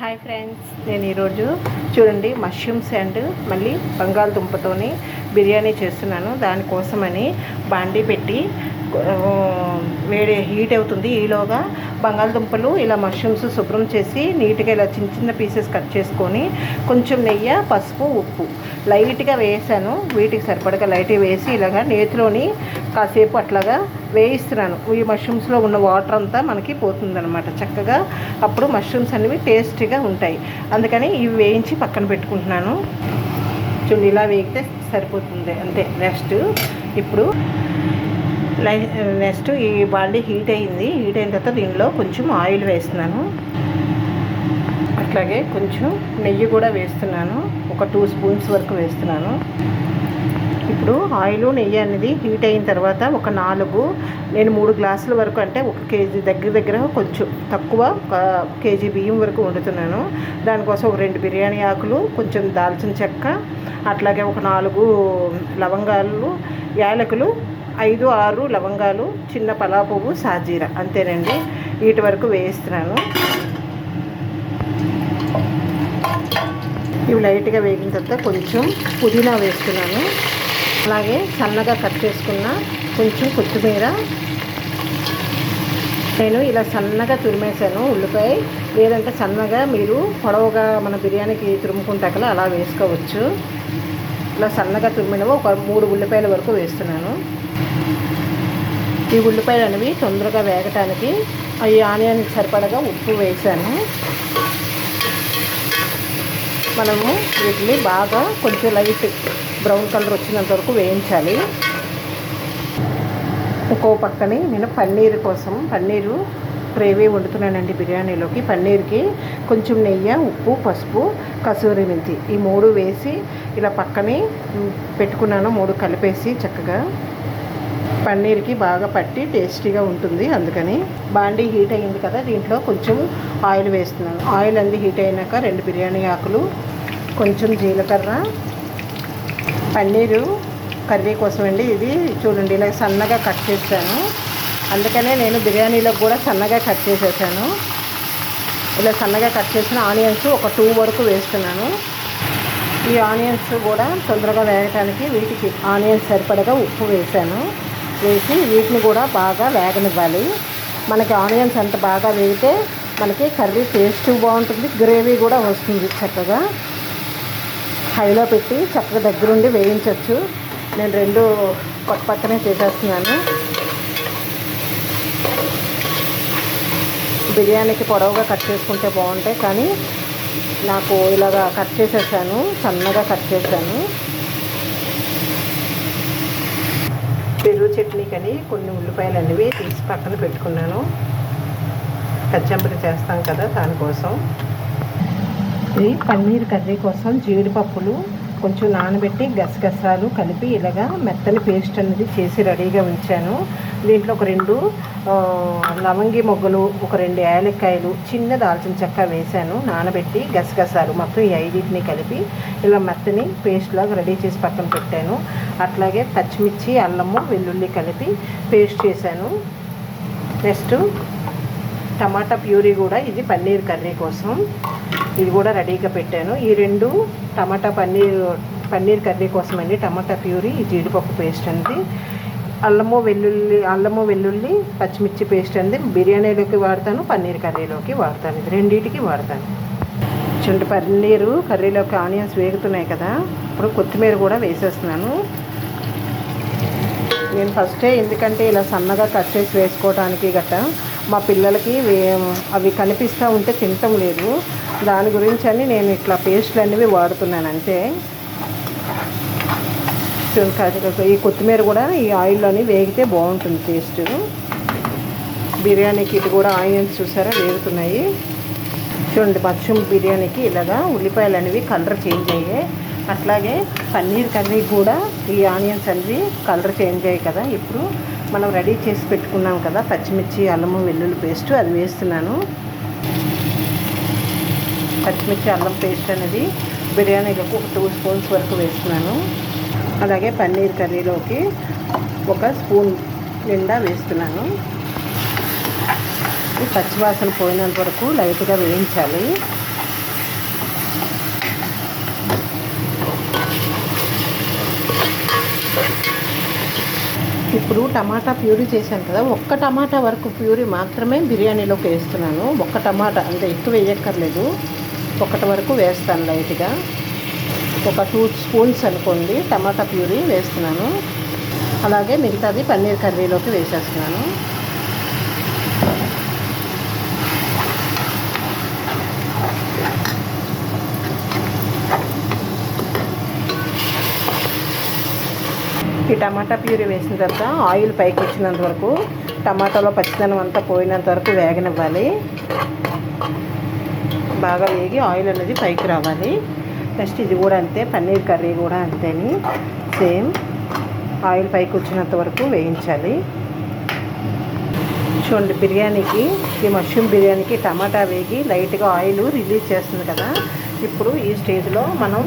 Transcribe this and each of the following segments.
Hi friends, నేను ఈరోజు చూడండి మష్రూమ్స్ అండ్ మళ్ళీ బంగాళదుంపతోని బిర్యానీ చేస్తున్నాను. దానికోసమని బాండీ పెట్టి వేడి హీట్ అవుతుంది. ఈలోగా బంగాళదుంపలు ఇలా మష్రూమ్స్ శుభ్రం చేసి నీట్గా ఇలా చిన్న చిన్న పీసెస్ కట్ చేసుకొని కొంచెం నెయ్యి, పసుపు, ఉప్పు లైట్గా వేసాను. వీటికి సరిపడగా లైట్గా వేసి ఇలాగా నేతిలోని కాసేపు అట్లాగా వేయిస్తున్నాను. ఈ మష్రూమ్స్లో ఉన్న వాటర్ అంతా మనకి పోతుందన్నమాట చక్కగా. అప్పుడు మష్రూమ్స్ అనేవి టేస్టీగా ఉంటాయి. అందుకని ఇవి వేయించి పక్కన పెట్టుకుంటున్నాను. చూడండి, ఇలా వేగితే సరిపోతుంది అంతే. ఇప్పుడు నెక్స్ట్ ఈ బాండీ హీట్ అయింది. హీట్ అయిన తర్వాత దీనిలో కొంచెం ఆయిల్ వేస్తున్నాను. అట్లాగే కొంచెం నెయ్యి కూడా వేస్తున్నాను. ఒక 2 స్పూన్స్ వరకు వేస్తున్నాను. ఇప్పుడు ఆయిల్, నెయ్యి అనేది హీట్ అయిన తర్వాత ఒక 3 గ్లాసుల వరకు, అంటే 1 కేజీ దగ్గర కొంచెం తక్కువ, 1 కేజీ బియ్యం వరకు వండుతున్నాను. దానికోసం ఒక 2 బిర్యానీ ఆకులు, కొంచెం దాల్చిన చెక్క, అట్లాగే ఒక 4 లవంగాలు, యాలకులు, 5-6 లవంగాలు, చిన్న పలావ్ పువ్వు, సాజీరా, అంతేనండి. వీటి వరకు వేయిస్తున్నాను. ఇవి లైట్గా వేగిన తర్వాత కొంచెం పుదీనా వేస్తున్నాను. అలాగే సన్నగా కట్ చేసుకున్న కొంచెం కొత్తిమీర. నేను ఇలా సన్నగా తురిమేసాను ఉల్లిపాయ. లేదంటే సన్నగా మీరు పొడవుగా మన బిర్యానీకి తురుముకుంటాకలా అలా వేసుకోవచ్చు. ఇలా సన్నగా తురిమినవి ఒక 3 ఉల్లిపాయల వరకు వేస్తున్నాను. ఈ ఉల్లిపాయలు అనేవి తొందరగా వేగటానికి ఈ ఆనియన్కి సరిపడగా ఉప్పు వేసాను. మనము వీటిని బాగా కొంచెం లైట్ బ్రౌన్ కలర్ వచ్చినంత వరకు వేయించాలి. ఇంకో పక్కని నేను పన్నీరు గ్రేవీ వండుతున్నానండి బిర్యానీలోకి. పన్నీర్కి కొంచెం నెయ్యి, ఉప్పు, పసుపు, కసూరి మెంతి ఈ 3 వేసి ఇలా పక్కని పెట్టుకున్నాను. 3 కలిపేసి చక్కగా పన్నీర్కి బాగా పట్టి టేస్టీగా ఉంటుంది. అందుకని బాండీ హీట్ అయ్యింది కదా, దీంట్లో కొంచెం ఆయిల్ వేస్తున్నాను. ఆయిల్ అంది హీట్ అయినాక 2 బిర్యానీ ఆకులు, కొంచెం జీలకర్ర, పన్నీరు కర్రీ కోసం అండి. ఇది చూడండి, ఇలా సన్నగా కట్ చేశాను. అందుకనే నేను బిర్యానీలో కూడా సన్నగా కట్ చేసేసాను. ఇలా సన్నగా కట్ చేసిన ఆనియన్స్ ఒక 2 వరకు వేస్తున్నాను. ఈ ఆనియన్స్ కూడా తొందరగా వేగటానికి వీటికి ఆనియన్స్ సరిపడగా ఉప్పు వేసి వీటిని కూడా బాగా వేగనివ్వాలి. మనకి ఆనియన్స్ ఎంత బాగా వేగితే మనకి కర్రీ టేస్ట్ బాగుంటుంది, గ్రేవీ కూడా వస్తుంది. చక్కగా హైలో పెట్టి చక్కగా దగ్గరుండి వేయించవచ్చు. నేను 2 పక్కనే చేసేస్తున్నాను. బిర్యానీకి పొడవుగా కట్ చేసుకుంటే బాగుంటాయి, కానీ నాకు ఇలాగా కట్ చేసేసాను, సన్నగా కట్ చేశాను. పెరుగు చట్నీకని కొన్ని ఉల్లిపాయలు అనేవి తీసి పక్కన పెట్టుకున్నాను. కచ్చంపరి చేస్తాం కదా, దానికోసం. ఇది పన్నీర్ కర్రీ కోసం జీడిపప్పులు కొంచెం నానబెట్టి గసగసాలు కలిపి ఇలాగా మెత్తని పేస్ట్ అనేది చేసి రెడీగా ఉంచాను. దీంట్లో ఒక 2 లవంగి మొగ్గలు, ఒక 2 యాలక్కాయలు, చిన్న దాల్చిన చెక్క వేసాను. నానబెట్టి గసగసాలు మొత్తం ఈ 5 కలిపి ఇలా మెత్తని పేస్ట్ లాగా రెడీ చేసి పక్కన పెట్టాను. అట్లాగే పచ్చిమిర్చి, అల్లము, వెల్లుల్లి కలిపి పేస్ట్ చేశాను. నెక్స్ట్ టమాటా ప్యూరీ కూడా, ఇది పన్నీర్ కర్రీ కోసం, ఇది కూడా రెడీగా పెట్టాను. ఈ 2 టమాటా పన్నీర్ కర్రీ కోసం అండి. టమాటా ప్యూరీ, ఈ జీడిపప్పు పేస్ట్ అనేది, అల్లము వెల్లుల్లి పచ్చిమిర్చి పేస్ట్ అనేది బిర్యానీలోకి వాడతాను, పన్నీర్ కర్రీలోకి వాడతాను. ఇది రెండింటికి వాడతాను. చూడండి, పన్నీరు కర్రీలోకి ఆనియన్స్ వేగుతున్నాయి కదా, ఇప్పుడు కొత్తిమీర కూడా వేసేస్తున్నాను. నేను ఫస్టే ఎందుకంటే ఇలా సన్నగా కట్ చేసి వేసుకోవడానికి మా పిల్లలకి అవి కనిపిస్తూ ఉంటే తినటం లేదు. దాని గురించి అని నేను ఇట్లా పేస్ట్లు అనేవి వాడుతున్నాను అంతే. ఈ కొత్తిమీర కూడా ఈ ఆయిల్లోని వేగితే బాగుంటుంది టేస్ట్. బిర్యానీకి ఇది కూడా ఆనియన్స్ చూసారా వేగుతున్నాయి. చూడండి, మష్రూమ్ బిర్యానీకి ఇలాగా ఉల్లిపాయలు అనేవి కలర్ చేంజ్ అయ్యాయి. అట్లాగే పన్నీర్ కర్రీ కూడా ఈ ఆనియన్స్ అనేవి కలర్ చేంజ్ అయ్యాయి కదా. ఇప్పుడు మనం రెడీ చేసి పెట్టుకున్నాం కదా పచ్చిమిర్చి, అల్లము, వెల్లుల్లి పేస్ట్, అది వేస్తున్నాను. పచ్చిమిర్చి, అల్లం పేస్ట్ అనేది బిర్యానీలోకి ఒక 2 స్పూన్స్ వరకు వేస్తున్నాను. అలాగే పన్నీర్ కర్రీలోకి 1 స్పూన్ నిండా వేస్తున్నాను. ఈ పచ్చివాసన పోయినంత వరకు లైట్గా వేయించాలి. ఇప్పుడు టమాటా ప్యూరీ చేశాను కదా, ఒక్క టమాటా వరకు ప్యూరీ మాత్రమే బిర్యానీలోకి వేస్తున్నాను. ఒక్క టమాటా, అంటే ఎక్కువ వేయక్కర్లేదు, ఒకటి వరకు వేస్తాను లైట్గా. ఒక 2 స్పూన్స్ అనుకోండి టమాటా ప్యూరీ వేస్తున్నాను. అలాగే మిగతాది పన్నీర్ కర్రీలోకి వేసేస్తున్నాను. ఈ టమాటా ప్యూరీ వేసిన తర్వాత ఆయిల్ పైకి వచ్చినంత వరకు, టమాటాలో పచ్చిదనం అంతా పోయినంత వరకు వేగనివ్వాలి. బాగా వేగి ఆయిల్ అనేది పైకి రావాలి. నెక్స్ట్ ఇది కూడా అంతే, పన్నీర్ కర్రీ కూడా అంతేని సేమ్ ఆయిల్ పైకి వచ్చినంత వరకు వేయించాలి. చూడండి, బిర్యానీకి, ఈ మష్రూమ్ బిర్యానీకి టమాటా వేగి లైట్గా ఆయిల్ రిలీజ్ చేస్తుంది కదా. ఇప్పుడు ఈ స్టేజ్లో మనం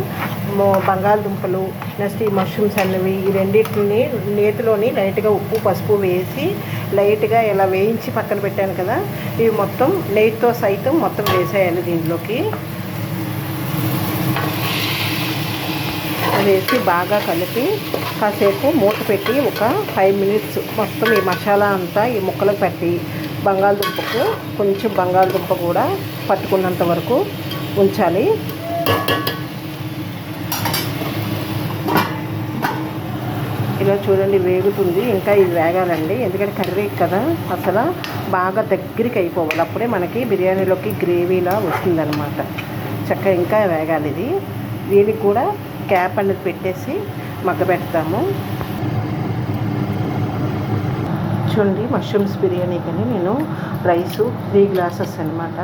బంగాళదుంపలు, నెక్స్ట్ ఈ మష్రూమ్స్ అనేవి, ఈ రెండింటిని నేతిలోని లైట్గా ఉప్పు పసుపు వేసి లైట్గా ఇలా వేయించి పక్కన పెట్టాను కదా, ఇవి మొత్తం నెయ్యితో సైతం మొత్తం వేసేయాలి దీంట్లోకి. వేసి బాగా కలిపి కాసేపు మూత పెట్టి ఒక 5 మినిట్స్ మొత్తం ఈ మసాలా అంతా ఈ ముక్కలకు పెట్టి, బంగాళదుంపకు కొంచెం బంగాళదుంప కూడా పట్టుకున్నంత వరకు ఉంచాలి. ఇలా చూడండి వేగుతుంది, ఇంకా ఇది వేగాలండి, ఎందుకంటే కర్రీ కదా అసలు బాగా దగ్గరికి అయిపోవాలి, అప్పుడే మనకి బిర్యానీలోకి గ్రేవీలా వస్తుందన్నమాట. చక్కగా ఇంకా వేగాలి ఇది. దీనికి కూడా క్యాప్ అనేది పెట్టేసి మగ్గబెడతాము. చూడండి, మష్రూమ్స్ బిర్యానీ కానీ నేను రైసు 3 గ్లాసెస్ అనమాట.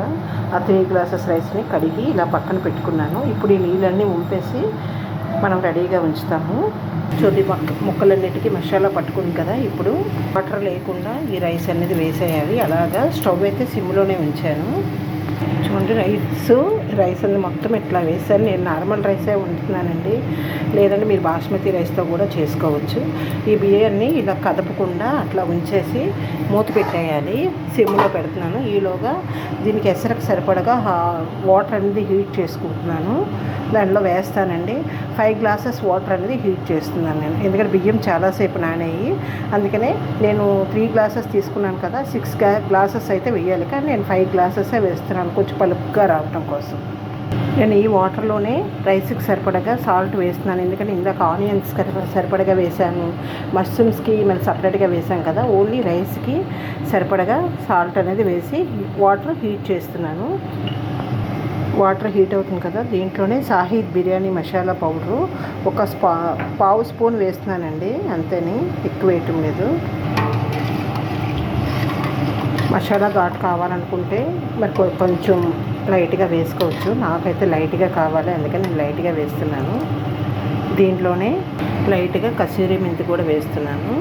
ఆ 3 గ్లాసెస్ రైస్ని కడిగి ఇలా పక్కన పెట్టుకున్నాను. ఇప్పుడు ఈ నీళ్ళన్నీ ఉంపేసి మనం రెడీగా ఉంచుతాము. చూడండి, ముక్కలన్నిటికీ మసాలా పట్టుకుంది కదా. ఇప్పుడు వాటర్ లేకుండా ఈ రైస్ అనేది వేసేయాలి. అలాగా స్టవ్ అయితే సిమ్లోనే ఉంచాను. చూడండి, రైస్ అన్ని మొత్తం ఇట్లా వేసాను. నేను నార్మల్ రైసే వండుతున్నానండి, లేదంటే మీరు బాస్మతి రైస్తో కూడా చేసుకోవచ్చు. ఈ బియ్యాన్ని ఇలా కదపకుండా అట్లా ఉంచేసి మూత పెట్టేయాలి. సిమ్లో పెడుతున్నాను. ఈలోగా దీనికి ఎసరకు సరిపడగా వాటర్ అనేది హీట్ చేసుకుంటున్నాను. దాంట్లో వేస్తానండి. 5 గ్లాసెస్ వాటర్ అనేది హీట్ చేస్తున్నాను నేను, ఎందుకంటే బియ్యం చాలాసేపు నానేయి. అందుకనే నేను 3 గ్లాసెస్ తీసుకున్నాను కదా, 6 గ్లాసెస్ అయితే వేయాలి, కానీ నేను 5 గ్లాసెసే వేస్తున్నాను కొంచెం పలుపుగా రావడం కోసం. నేను ఈ వాటర్లోనే రైస్కి సరిపడగా సాల్ట్ వేస్తున్నాను, ఎందుకంటే ఇందాక ఆనియన్స్ సరిపడగా వేసాను, మష్రూమ్స్కి మళ్ళీ సపరేట్గా వేసాను కదా. ఓన్లీ రైస్కి సరిపడగా సాల్ట్ అనేది వేసి వాటర్ హీట్ చేస్తున్నాను. వాటర్ హీట్ అవుతుంది కదా, దీంట్లోనే సాహిద్ బిర్యానీ మసాలా పౌడరు ఒక పావు స్పూన్ వేస్తున్నానండి, అంతేని, ఎక్కువ వేయటం లేదు. మసాలా ఘాటు కావాలనుకుంటే మరి కొంచెం లైట్గా వేసుకోవచ్చు. నాకైతే లైట్గా కావాలి, అందుకని నేను లైట్గా వేస్తున్నాను. దీంట్లోనే లైట్గా కసూరి మెంతి కూడా వేస్తున్నాను.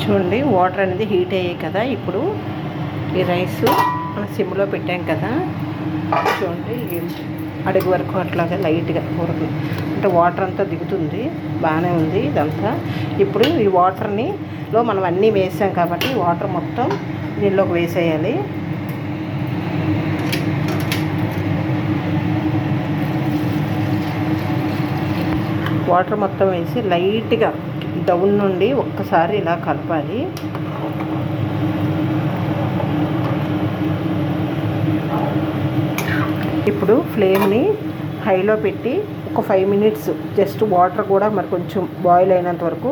చూడండి, వాటర్ అనేది హీట్ అయ్యాయి కదా. ఇప్పుడు ఈ రైస్ మనం సిమ్లో పెట్టాం కదా, చూడండి అడుగు వరకు అట్లాగా లైట్గా ఉడుకు, అంటే వాటర్ అంతా దిగుతుంది, బాగానే ఉంది ఇదంతా. ఇప్పుడు ఈ వాటర్లో మనం అన్నీ వేసాం కాబట్టి వాటర్ మొత్తం దీనిలోకి వేసేయాలి. వాటర్ మొత్తం వేసి లైట్గా డౌన్ నుండి ఒక్కసారి ఇలా కలపాలి. ఇప్పుడు ఫ్లేమ్ని హైలో పెట్టి ఒక 5 మినిట్స్ జస్ట్ వాటర్ కూడా మరి కొంచెం బాయిల్ అయినంత వరకు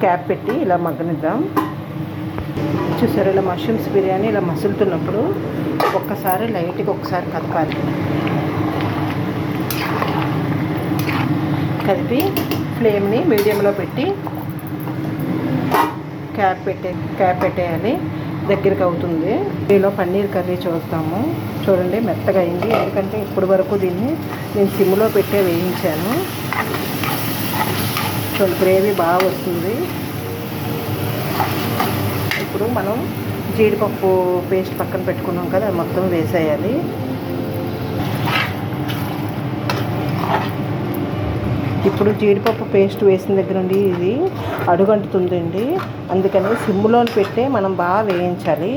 క్యాప్ పెట్టి ఇలా మగ్గనిద్దాం. చూసారు, ఇలా మష్రూమ్స్ బిర్యానీ ఇలా మసులుతున్నప్పుడు ఒక్కసారి లైట్గా ఒకసారి కదపాలి. కదిపి ఫ్లేమ్ని మీడియంలో పెట్టి క్యాప్ పెట్టేయాలి. దగ్గరికి అవుతుంది. దీనిలో పన్నీర్ కర్రీ చూస్తాము. చూడండి, మెత్తగా అయింది, ఎందుకంటే ఇప్పటి వరకు దీన్ని నేను సిమ్లో పెట్టే వేయించాను. చూడండి, గ్రేవీ బాగా వస్తుంది. ఇప్పుడు మనం జీడిపప్పు పేస్ట్ పక్కన పెట్టుకున్నాం కదా, అది మొత్తం వేసేయాలి. ఇప్పుడు జీడిపప్పు పేస్ట్ వేసిన దగ్గర నుండి ఇది అడుగంటుతుందండి, అందుకని సిమ్లో పెట్టే మనం బాగా వేయించాలి.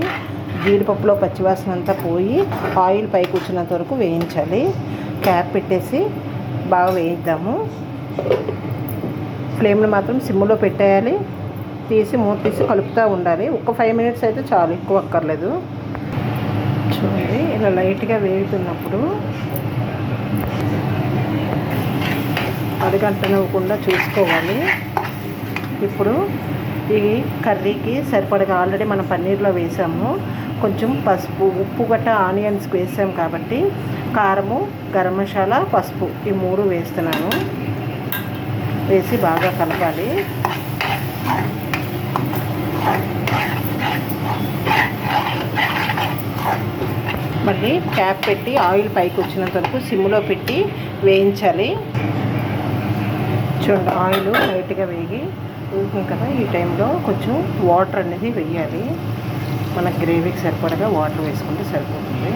జీడిపప్పులో పచ్చివాసన అంతా పోయి ఆయిల్ పైకి వచ్చినంత వరకు వేయించాలి. క్యాప్ పెట్టేసి బాగా వేయిద్దాము. ఫ్లేమ్ని మాత్రం సిమ్లో పెట్టేయాలి. తీసి మూత తీసి కలుపుతూ ఉండాలి. ఒక 5 మినిట్స్ అయితే చాలు, ఎక్కువ అక్కర్లేదు. చూడండి ఇలా లైట్గా వేగుతున్నప్పుడు అడుగంటనివ్వకుండా చూసుకోవాలి. ఇప్పుడు ఈ కర్రీకి సరిపడగా ఆల్రెడీ మనం పన్నీర్లో వేసాము, కొంచెం పసుపు, ఉప్పు గట్ట ఆనియన్స్కి వేసాం కాబట్టి కారము, గరం మసాలా, పసుపు ఈ 3 వేస్తున్నాను. వేసి బాగా కలపాలి. మళ్ళీ క్యాప్ పెట్టి ఆయిల్ పైకి వచ్చినంత వరకు సిమ్లో పెట్టి వేయించాలి. చూడండి ఆయిల్ లైట్గా వేగి ఉంటుంది కదా, ఈ టైంలో కొంచెం వాటర్ అనేది వేయాలి. మన గ్రేవీకి సరిపడగా వాటర్ వేసుకుంటే సరిపోతుంది.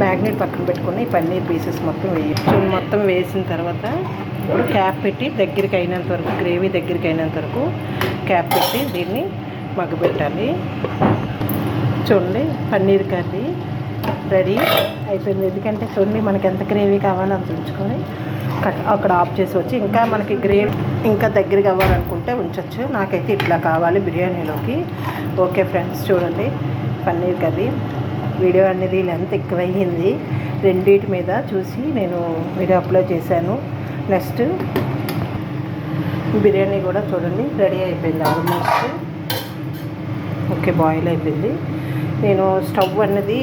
మ్యాగ్నెట్ పక్కన పెట్టుకుని పన్నీర్ పీసెస్ మొత్తం వేయాలి. మొత్తం వేసిన తర్వాత ఇప్పుడు క్యాప్ పెట్టి దగ్గరికి అయినంత వరకు, గ్రేవీ దగ్గరికి అయినంత వరకు క్యాప్ పెట్టి దీన్ని మగ్గబెట్టాలి. చూడండి పన్నీర్ కర్రీ రెడీ అయిపోయింది. ఎందుకంటే చూడండి మనకి ఎంత గ్రేవీ కావాలో అంత ఉంచుకొని అక్కడ ఆఫ్ చేసి వచ్చి, ఇంకా మనకి గ్రేవీ ఇంకా దగ్గర కావాలనుకుంటే ఉంచవచ్చు. నాకైతే ఇట్లా కావాలి బిర్యానీలోకి. ఓకే ఫ్రెండ్స్, చూడండి పన్నీర్ కర్రీ. వీడియో అనేది లెంత్ ఎక్కువయ్యింది, రెండింటి మీద చూసి నేను వీడియో అప్లోడ్ చేశాను. నెక్స్ట్ బిర్యానీ కూడా చూడండి రెడీ అయిపోయింది ఆల్మోస్ట్. ఓకే, బాయిల్ అయిపోయింది. నేను స్టవ్ అన్నది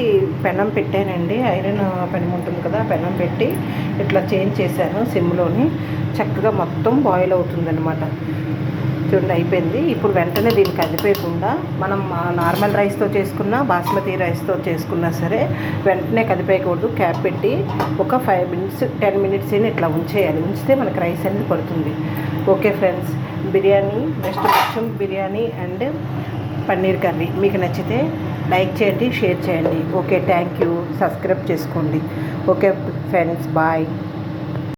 పెనం పెట్టానండి, ఐరన్ పెనం ఉంటుంది కదా, పెనం పెట్టి ఇట్లా చేంజ్ చేశాను సిమ్లోని. చక్కగా మొత్తం బాయిల్ అవుతుందన్నమాట. చూడండి అయిపోయింది. ఇప్పుడు వెంటనే దీన్ని కదిపేయకుండా, మనం నార్మల్ రైస్తో చేసుకున్నా, బాస్మతి రైస్తో చేసుకున్నా సరే వెంటనే కదిపేయకూడదు. క్యాప్ పెట్టి ఒక 5 మినిట్స్ 10 మినిట్స్ అయినా ఇట్లా ఉంచేయాలి. ఉంచితే మనకు రైస్ అనేది పడుతుంది. Okay friends, biryani, next mushroom biryani and paneer curry మీకు నచ్చితే లైక్ చేయండి, షేర్ చేయండి. Okay, thank you. సబ్స్క్రైబ్ చేసుకోండి. Okay friends, bye.